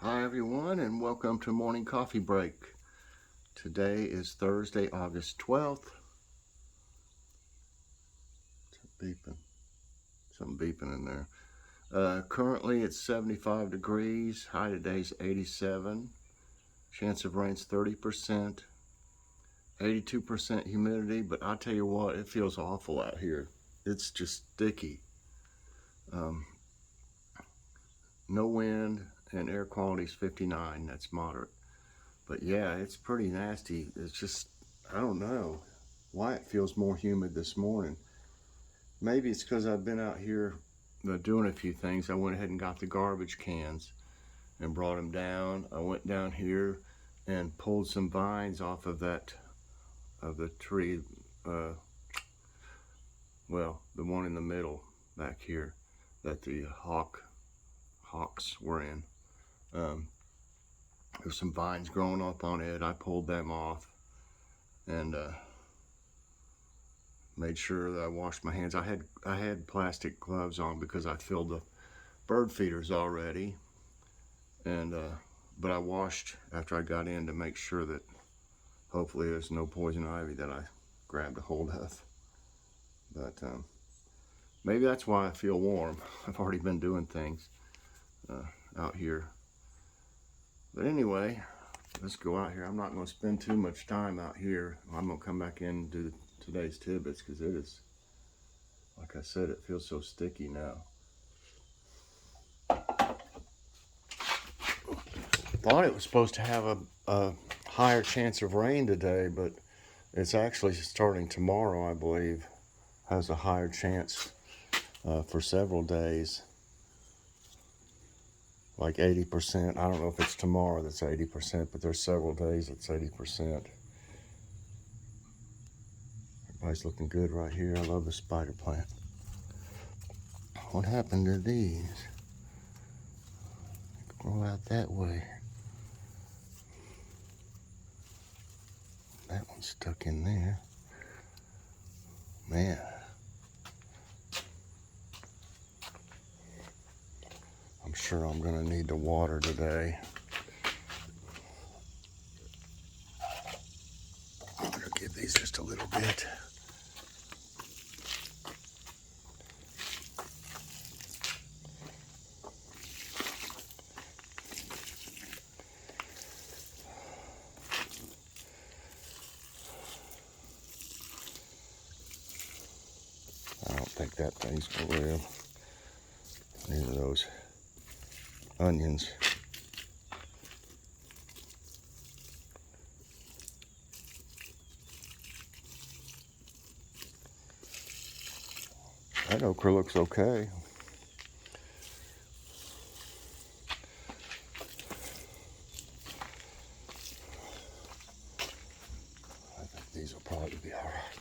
Hi everyone, and welcome to Morning Coffee Break. Today is Thursday, August 12th. Something beeping in there. Currently it's 75 degrees. High today's 87. Chance of rain's 30%. 82% humidity, but I'll tell you what, it feels awful out here. It's just sticky. No wind, and air quality's 59. That's moderate. But yeah, it's pretty nasty. It's just, I don't know why it feels more humid this morning. Maybe it's because I've been out here doing a few things. I went ahead and got the garbage cans and brought them down. I went down here and pulled some vines off of the tree. Well, the one in the middle back here that the hawks were in. There's some vines growing up on it. I pulled them off and made sure that I washed my hands. I had plastic gloves on because I filled the bird feeders already, and but I washed after I got in to make sure that hopefully there's no poison ivy that I grabbed a hold of. But maybe that's why I feel warm. I've already been doing things out here. But anyway, let's go out here. I'm not going to spend too much time out here. I'm going to come back in and do today's tidbits because it is, like I said, it feels so sticky now. Thought it was supposed to have a higher chance of rain today, but it's actually starting tomorrow, I believe. Has a higher chance for several days, like 80%. I don't know if it's tomorrow that's 80%, but there's several days it's 80%. Everybody's looking good right here. I love the spider plant. What happened to these? Grow out that way. That one's stuck in there. Man. I'm sure I'm gonna need to water today. I'm gonna give these just a little bit. I don't think that thing's gonna live. Neither of those onions. That okra looks okay. I think these will probably be all right.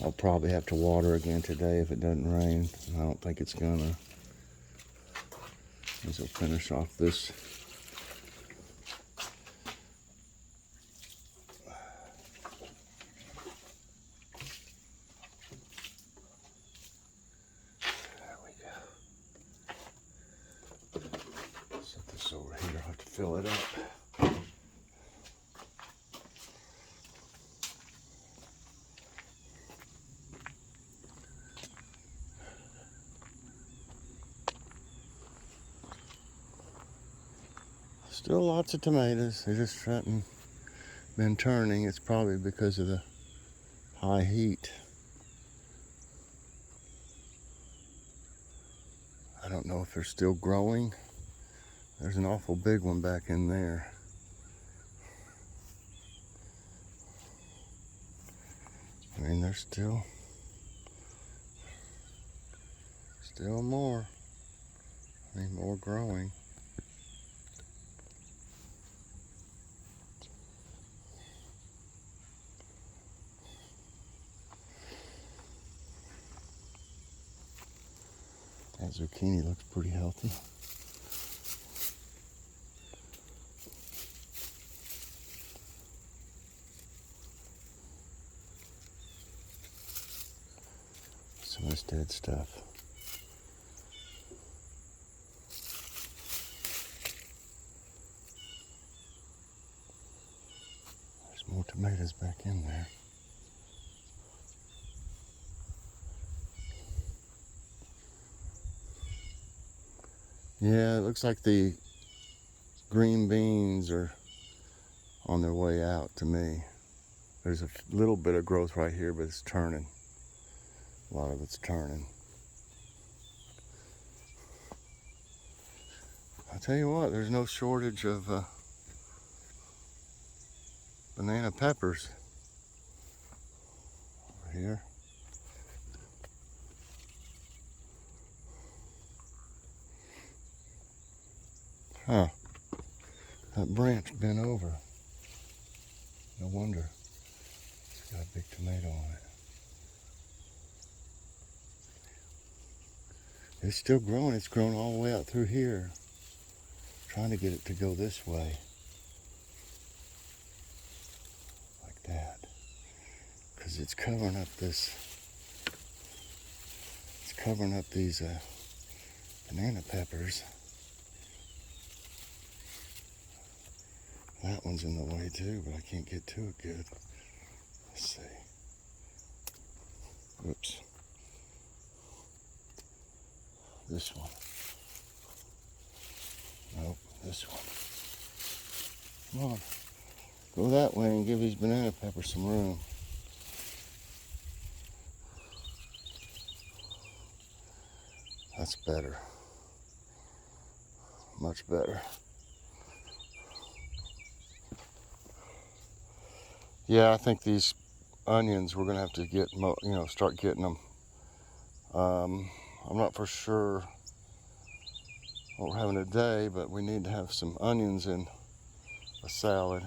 I'll probably have to water again today if it doesn't rain. I don't think it's gonna. These will finish off this. There we go. Set this over here. I'll have to fill it up. Still lots of tomatoes. They just haven't been turning. It's probably because of the high heat. I don't know if they're still growing. There's an awful big one back in there. I mean, there's still more. I mean, more growing. That zucchini looks pretty healthy. Some of this dead stuff. more tomatoes back in there. Yeah, it looks like the green beans are on their way out to me. There's a little bit of growth right here, but it's turning. A lot of it's turning. I'll tell you what, there's no shortage of banana peppers over here. Huh. That branch bent over. No wonder. It's got a big tomato on it. It's still growing. It's grown all the way out through here. Trying to get it to go this way. Like that. Because it's covering up this. It's covering up these banana peppers. That one's in the way too, but I can't get to it good. Let's see. Oops. This one. Nope, this one. Come on. Go that way and give these banana peppers some room. That's better. Much better. Yeah, I think these onions we're gonna have to get, start getting them. I'm not for sure what we're having today, but we need to have some onions in a salad.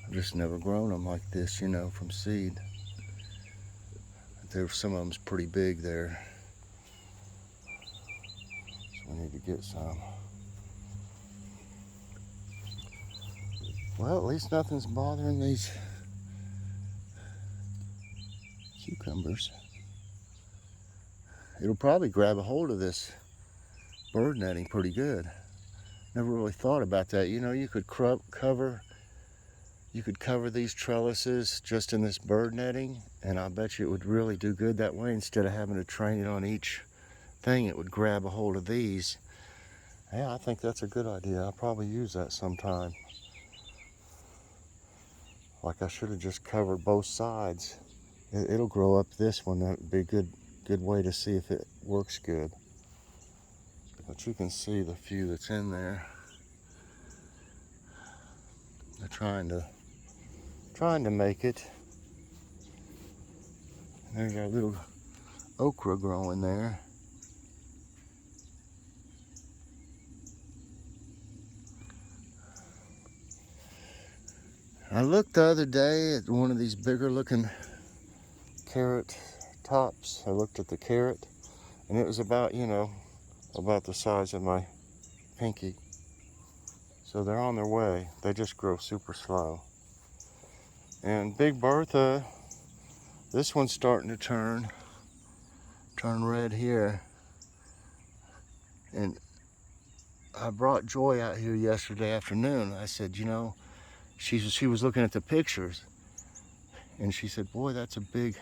I've just never grown them like this, from seed. Some of them's pretty big there, so we need to get some. Well, at least nothing's bothering these cucumbers. It'll probably grab a hold of this bird netting pretty good. Never really thought about that. You could cover these trellises just in this bird netting, and I bet you it would really do good that way. Instead of having to train it on each thing, it would grab a hold of these. Yeah, I think that's a good idea. I'll probably use that sometime. Like I should have just covered both sides. It'll grow up this one. That'd be a good way to see if it works good. But you can see the few that's in there. They're trying to make it. And there's our little okra growing there. I looked the other day at one of these bigger looking carrot tops. I looked at the carrot, and it was about the size of my pinky. So they're on their way. They just grow super slow. And Big Bertha, this one's starting to turn red here. And I brought Joy out here yesterday afternoon. I said, she was looking at the pictures, and she said, boy, that's a big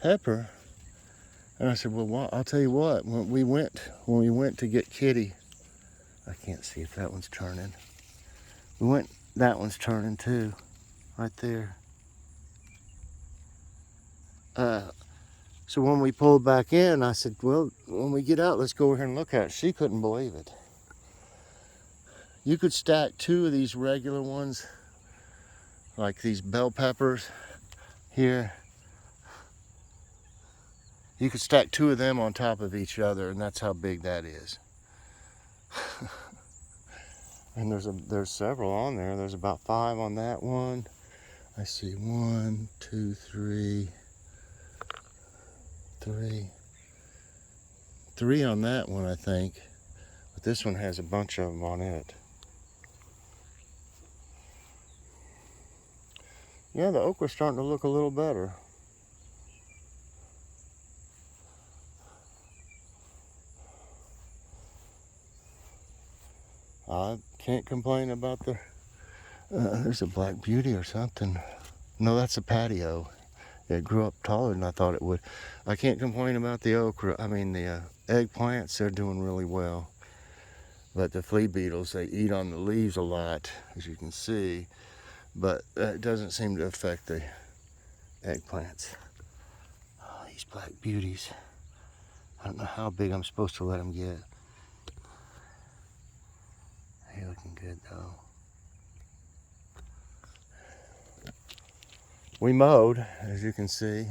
pepper. And I said, well, I'll tell you what, when we went to get Kitty, I can't see if that one's turning. That one's turning too, right there. So when we pulled back in, I said, well, when we get out, let's go over here and look at it. She couldn't believe it. You could stack two of these regular ones, like these bell peppers here. You could stack two of them on top of each other, and that's how big that is. And there's several on there. There's about 5 on that one. I see 1, 2, 3 on that one, I think. But this one has a bunch of them on it. Yeah, the okra's starting to look a little better. I can't complain about the, there's a black beauty or something. No, that's a patio. It grew up taller than I thought it would. I can't complain about the okra. I mean, the eggplants, they're doing really well. But the flea beetles, they eat on the leaves a lot, as you can see. But it doesn't seem to affect the eggplants. Oh, these black beauties. I don't know how big I'm supposed to let them get. They're looking good though. We mowed, as you can see.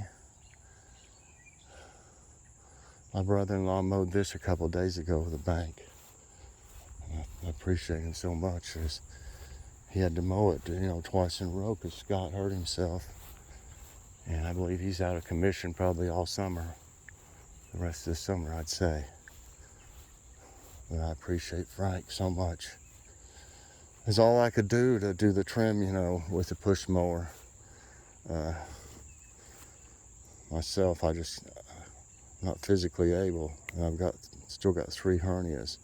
My brother-in-law mowed this a couple days ago with a bank. I appreciate him so much. He had to mow it, twice in a row because Scott hurt himself. And I believe he's out of commission probably all summer. The rest of the summer, I'd say. But I appreciate Frank so much. It's all I could do to do the trim, with the push mower. Myself, I'm not physically able. And I've still got 3 hernias.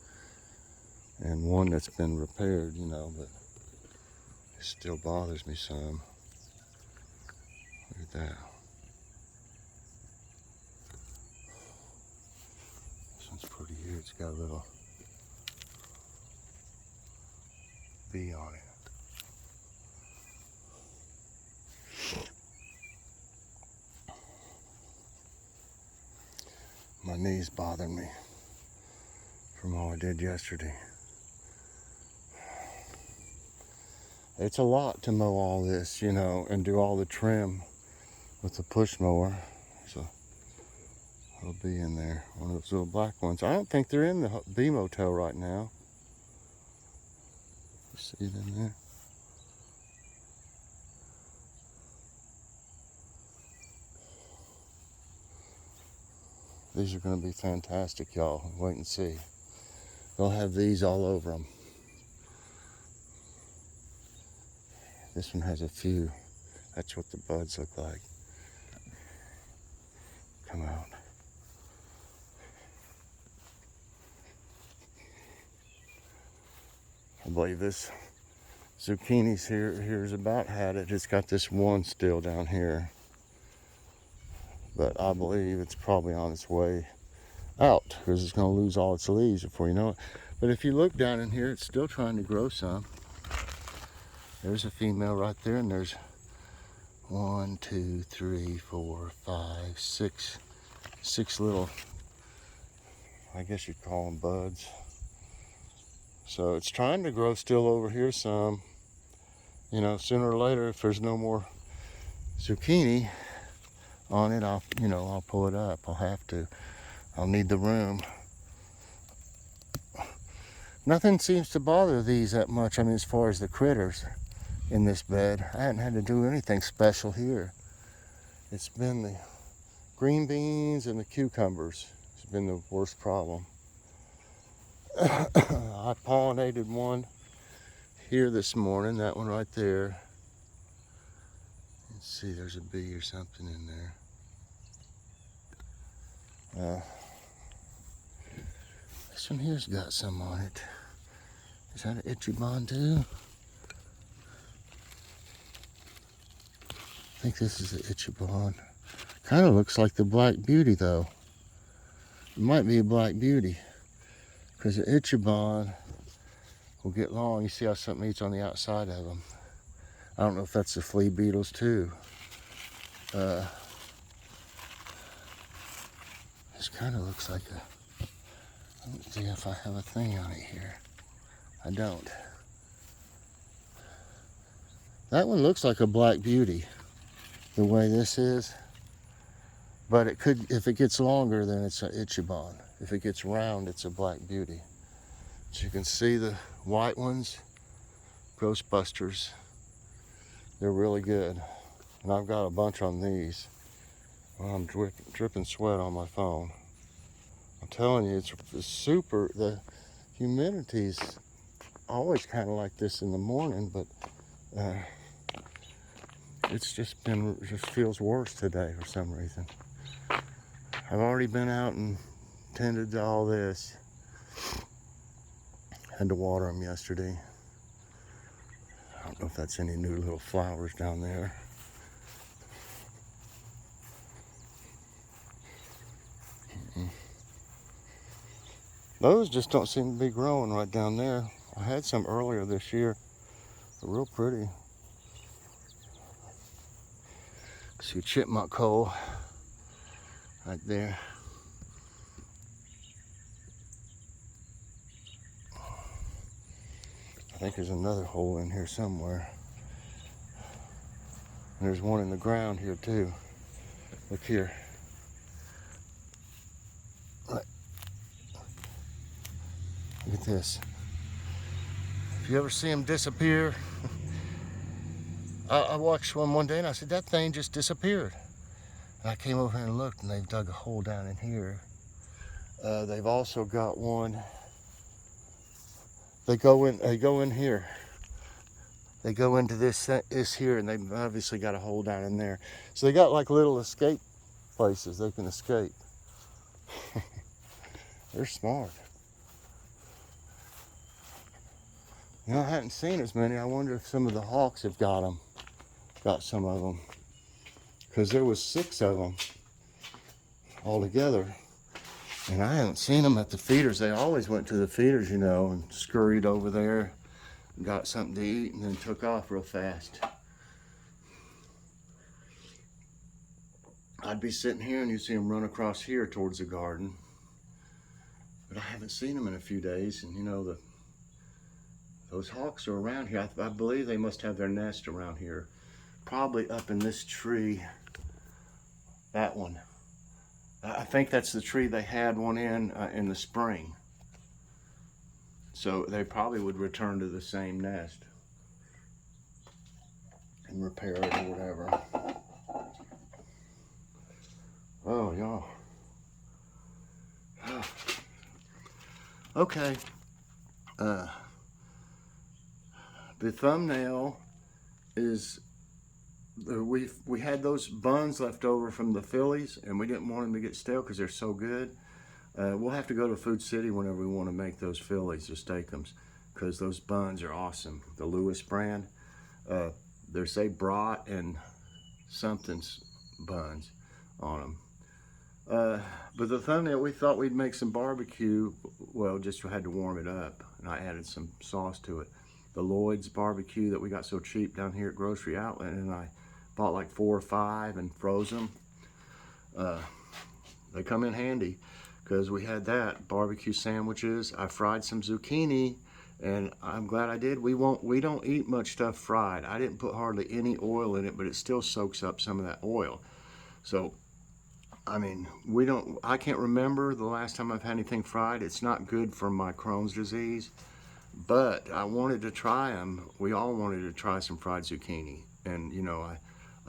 And one that's been repaired, but it still bothers me some. Look at that. This one's pretty here. It's got a little bee on it. My knees bother me from all I did yesterday. It's a lot to mow all this, and do all the trim with the push mower. There's a little bee in there, one of those little black ones. I don't think they're in the bee motel right now. You see them there? These are going to be fantastic, y'all. Wait and see. They'll have these all over them. This one has a few. That's what the buds look like. Come out. I believe this zucchini's here's about had it. It's got this one still down here. But I believe it's probably on its way out because it's going to lose all its leaves before you know it. But if you look down in here, it's still trying to grow some. There's a female right there, and there's 1, 2, 3, 4, 5, 6 little, I guess you'd call them buds. So it's trying to grow still over here some. Sooner or later, if there's no more zucchini on it, I'll pull it up. I'll have to. I'll need the room. Nothing seems to bother these that much. I mean, as far as the critters in this bed, I hadn't had to do anything special here. It's been the green beans and the cucumbers. It's been the worst problem. I pollinated one here this morning, that one right there. Let's see, there's a bee or something in there. This one here's got some on it. Is that an Ichiban too? I think this is an Ichiban. Kind of looks like the Black Beauty though. It might be a Black Beauty because the Ichiban will get long. You see how something eats on the outside of them. I don't know if that's the flea beetles too. This kind of looks like a, let's see if I have a thing on it here. I don't. That one looks like a Black Beauty, the way this is. But it could, if it gets longer, then it's an Ichiban. If it gets round, it's a Black Beauty. So you can see the white ones, Ghostbusters. They're really good. And I've got a bunch on these. Well, I'm dripping sweat on my phone. I'm telling you, it's super, the humidity's always kind of like this in the morning, but it's just feels worse today for some reason. I've already been out and tended to all this. Had to water them yesterday. I don't know if that's any new little flowers down there. Those just don't seem to be growing right down there. I had some earlier this year. They're real pretty. See a chipmunk hole right there. I think there's another hole in here somewhere. And there's one in the ground here too. Look here. Look at this. If you ever see them disappear, I watched one day and I said, that thing just disappeared. And I came over here and looked, and they've dug a hole down in here. They've also got one. They go in here. They go into this here, and they've obviously got a hole down in there. So they got like little escape places they can escape. They're smart. You know, I hadn't seen as many. I wonder if some of the hawks have got them. Got some of them. Because there was 6 of them altogether. And I haven't seen them at the feeders. They always went to the feeders, you know, and scurried over there, got something to eat, and then took off real fast. I'd be sitting here and you'd see them run across here towards the garden. But I haven't seen them in a few days, and you know, those hawks are around here. I believe they must have their nest around here. Probably up in this tree, that one. I think that's the tree they had one in the spring. So they probably would return to the same nest and repair it or whatever. Oh, y'all. Okay. The thumbnail is we had those buns left over from the Phillies, and we didn't want them to get stale because they're so good. We'll have to go to Food City whenever we want to make those Phillies or Steakums, because those buns are awesome. The Lewis brand. They're say brat and something's buns on them. But the thumbnail, we thought we'd make some barbecue. Well, just had to warm it up, and I added some sauce to it. The Lloyd's barbecue that we got so cheap down here at Grocery Outlet, and I bought like 4 or 5 and froze them. They come in handy because we had that. Barbecue sandwiches. I fried some zucchini, and I'm glad I did. We don't eat much stuff fried. I didn't put hardly any oil in it, but it still soaks up some of that oil. So, I mean, I can't remember the last time I've had anything fried. It's not good for my Crohn's disease. But I wanted to try them. We all wanted to try some fried zucchini. And, you know,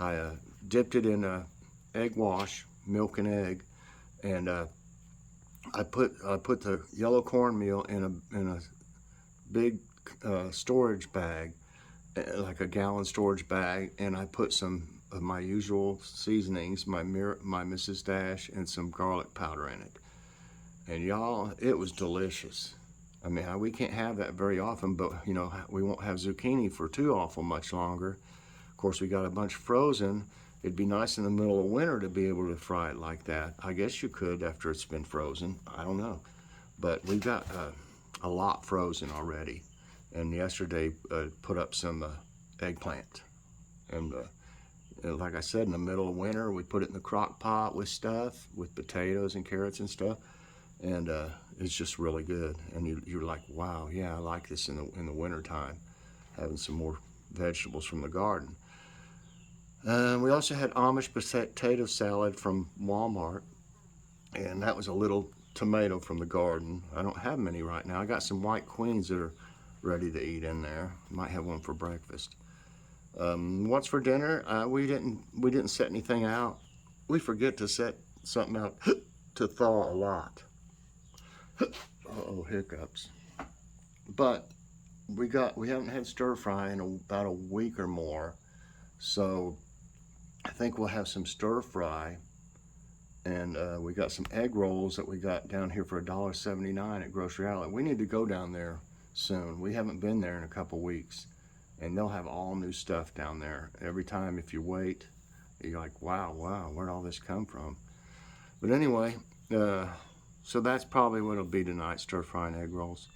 I dipped it in a egg wash, milk and egg. And I put the yellow cornmeal in a big storage bag, like a gallon storage bag. And I put some of my usual seasonings, my Mrs. Dash, and some garlic powder in it. And y'all, it was delicious. I mean, we can't have that very often, but, you know, we won't have zucchini for too awful much longer. Of course, we got a bunch frozen. It'd be nice in the middle of winter to be able to fry it like that. I guess you could after it's been frozen. I don't know. But we've got a lot frozen already. And yesterday, put up some eggplant. And like I said, in the middle of winter, we put it in the crock pot with stuff, with potatoes and carrots and stuff. And it's just really good. And you're like, wow, yeah, I like this in the winter time, having some more vegetables from the garden. We also had Amish potato salad from Walmart, and that was a little tomato from the garden. I don't have many right now. I got some white queens that are ready to eat in there. Might have one for breakfast. What's for dinner? We didn't set anything out. We forget to set something out to thaw a lot. Uh-oh, hiccups. But we haven't had stir fry in about a week or more, so I think we'll have some stir fry. And we got some egg rolls that we got down here for $1.79 at Grocery Outlet. We need to go down there soon. We haven't been there in a couple weeks, and they'll have all new stuff down there. Every time if you wait, you're like, wow, where'd all this come from? But anyway, so that's probably what it'll be tonight, stir-frying egg rolls.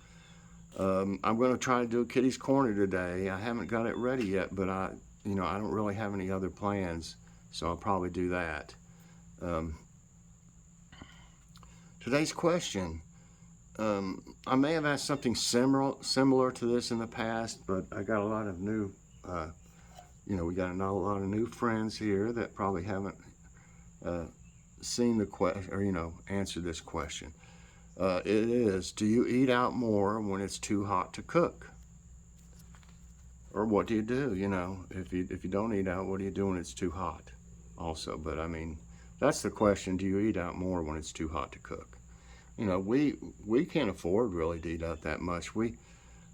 I'm going to try to do a Kitty's Corner today. I haven't got it ready yet, but I don't really have any other plans, so I'll probably do that. Today's question, I may have asked something similar to this in the past, but I got a lot of new, we got a lot of new friends here that probably haven't seen the question, or answered this question. It is, do you eat out more when it's too hot to cook? Or what do you do? If you don't eat out, what do you do when it's too hot? Also, but I mean, that's the question. Do you eat out more when it's too hot to cook? We can't afford really to eat out that much. We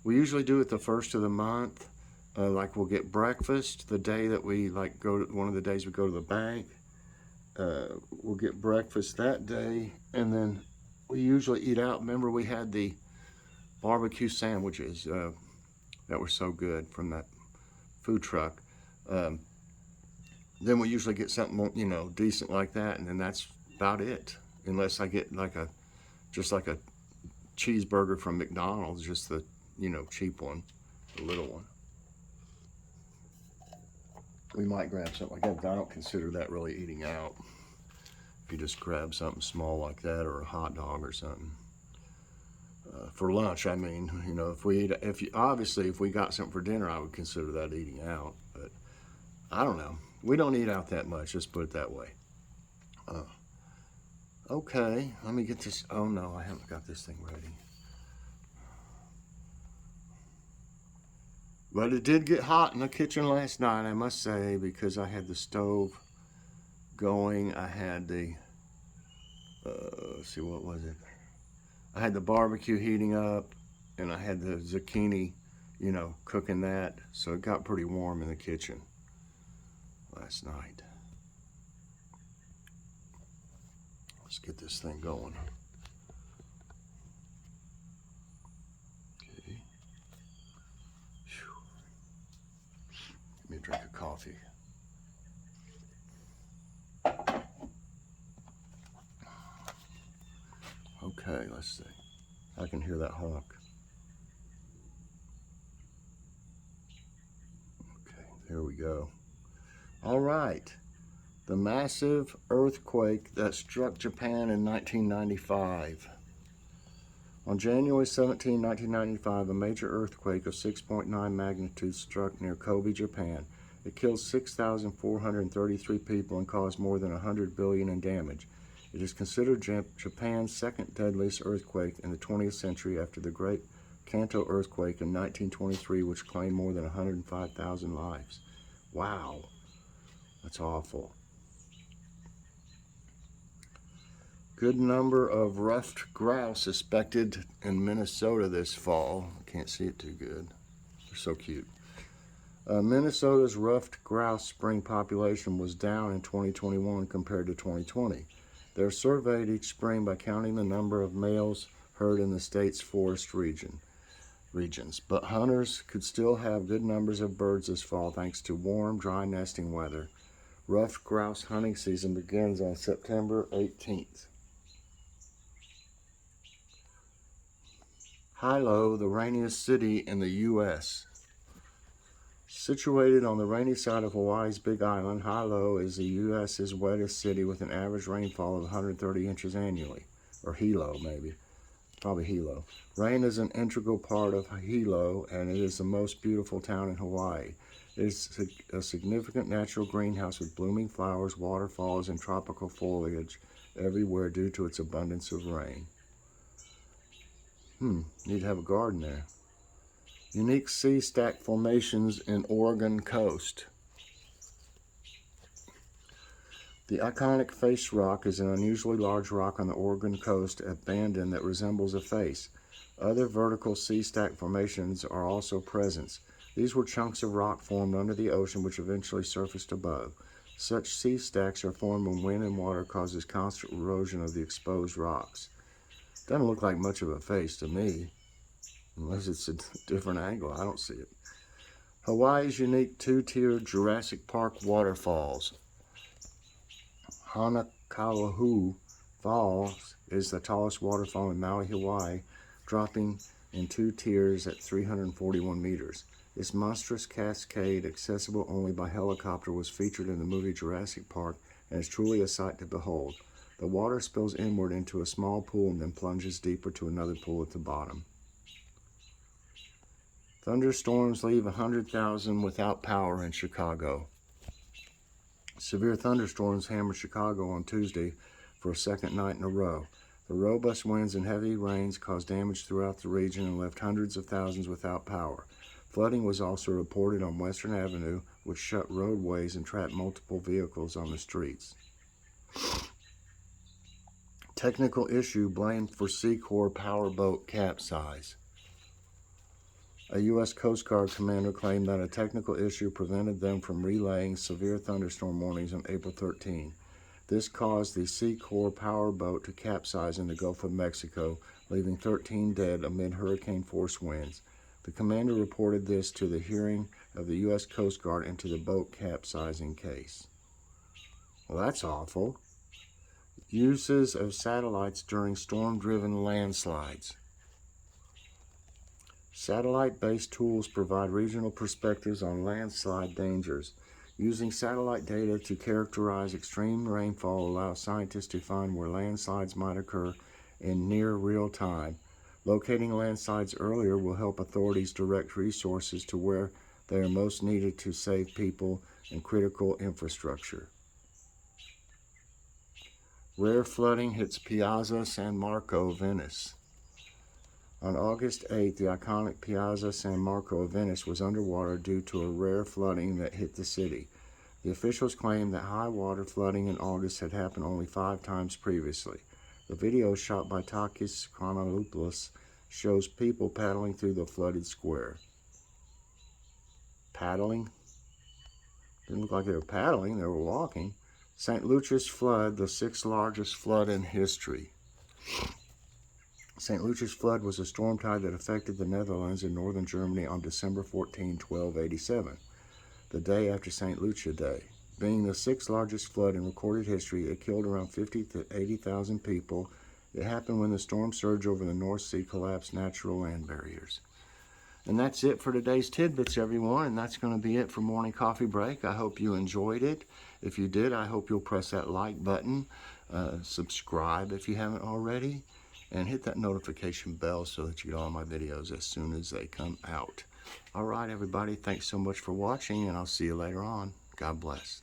usually do it the first of the month. Like we'll get breakfast the day that we one of the days we go to the bank. We'll get breakfast that day, and then we usually eat out. Remember, we had the barbecue sandwiches that were so good from that food truck. Then we usually get something decent like that, and then that's about it. Unless I get just like a cheeseburger from McDonald's, just the cheap one, the little one. We might grab something like that, but I don't consider that really eating out. If you just grab something small like that, or a hot dog or something. For lunch, I mean, if we got something for dinner, I would consider that eating out. But I don't know. We don't eat out that much. Let's put it that way. Okay, let me get this. Oh no, I haven't got this thing ready. But it did get hot in the kitchen last night, I must say, because I had the stove going. I had the, let's see, what was it? I had the barbecue heating up, and I had the zucchini, cooking that. So it got pretty warm in the kitchen last night. Let's get this thing going. Okay. Let me drink a coffee. Okay, let's see. I can hear that honk. Okay, there we go. All right. The massive earthquake that struck Japan in 1995. On January 17, 1995, a major earthquake of 6.9 magnitude struck near Kobe, Japan. It killed 6,433 people and caused more than $100 billion in damage. It is considered Japan's second deadliest earthquake in the 20th century after the Great Kanto earthquake in 1923, which claimed more than 105,000 lives. Wow, that's awful. Good number of ruffed grouse suspected in Minnesota this fall. I can't see it too good. They're so cute. Minnesota's ruffed grouse spring population was down in 2021 compared to 2020. They're surveyed each spring by counting the number of males heard in the state's forest regions. But hunters could still have good numbers of birds this fall thanks to warm, dry nesting weather. Ruffed grouse hunting season begins on September 18th. Hilo, the rainiest city in the U.S. Situated on the rainy side of Hawaii's Big Island, Hilo is the U.S.'s wettest city with an average rainfall of 130 inches annually. Or Hilo, maybe. Probably Hilo. Rain is an integral part of Hilo, and it is the most beautiful town in Hawaii. It is a significant natural greenhouse with blooming flowers, waterfalls, and tropical foliage everywhere due to its abundance of rain. Need to have a garden there. Unique sea stack formations in Oregon coast. The iconic face rock is an unusually large rock on the Oregon coast at Bandon that resembles a face. Other vertical sea stack formations are also present. These were chunks of rock formed under the ocean which eventually surfaced above. Such sea stacks are formed when wind and water causes constant erosion of the exposed rocks. Doesn't look like much of a face to me. Unless it's a different angle, I don't see it. Hawaii's unique two-tiered Jurassic Park waterfalls. Hanakalahu Falls is the tallest waterfall in Maui, Hawaii, dropping in 2 tiers at 341 meters. This monstrous cascade, accessible only by helicopter, was featured in the movie Jurassic Park and is truly a sight to behold. The water spills inward into a small pool and then plunges deeper to another pool at the bottom. Thunderstorms leave 100,000 without power in Chicago. Severe thunderstorms hammered Chicago on Tuesday for a second night in a row. The robust winds and heavy rains caused damage throughout the region and left hundreds of thousands without power. Flooding was also reported on Western Avenue, which shut roadways and trapped multiple vehicles on the streets. Technical issue blamed for Sea Corps powerboat capsize. A U.S. Coast Guard commander claimed that a technical issue prevented them from relaying severe thunderstorm warnings on April 13. This caused the Sea Corps powerboat to capsize in the Gulf of Mexico, leaving 13 dead amid hurricane-force winds. The commander reported this to the hearing of the U.S. Coast Guard into the boat capsizing case. Well, that's awful. Uses of satellites during storm-driven landslides. Satellite-based tools provide regional perspectives on landslide dangers. Using satellite data to characterize extreme rainfall allows scientists to find where landslides might occur in near real time. Locating landslides earlier will help authorities direct resources to where they are most needed to save people and critical infrastructure. Rare flooding hits Piazza San Marco, Venice. On August 8, the iconic Piazza San Marco of Venice was underwater due to a rare flooding that hit the city. The officials claimed that high water flooding in August had happened only 5 times previously. The video, shot by Takis Chronolopoulos, shows people paddling through the flooded square. Paddling? Didn't look like they were paddling, they were walking. St. Lucia's flood, the 6th largest flood in history. St. Lucia's flood was a storm tide that affected the Netherlands and northern Germany on December 14, 1287, the day after St. Lucia Day. Being the 6th largest flood in recorded history, it killed around 50 to 80,000 people. It happened when the storm surge over the North Sea collapsed natural land barriers. And that's it for today's Tidbits, everyone, and that's going to be it for Morning Coffee Break. I hope you enjoyed it. If you did, I hope you'll press that like button, subscribe if you haven't already, and hit that notification bell so that you get all my videos as soon as they come out. All right, everybody, thanks so much for watching, and I'll see you later on. God bless.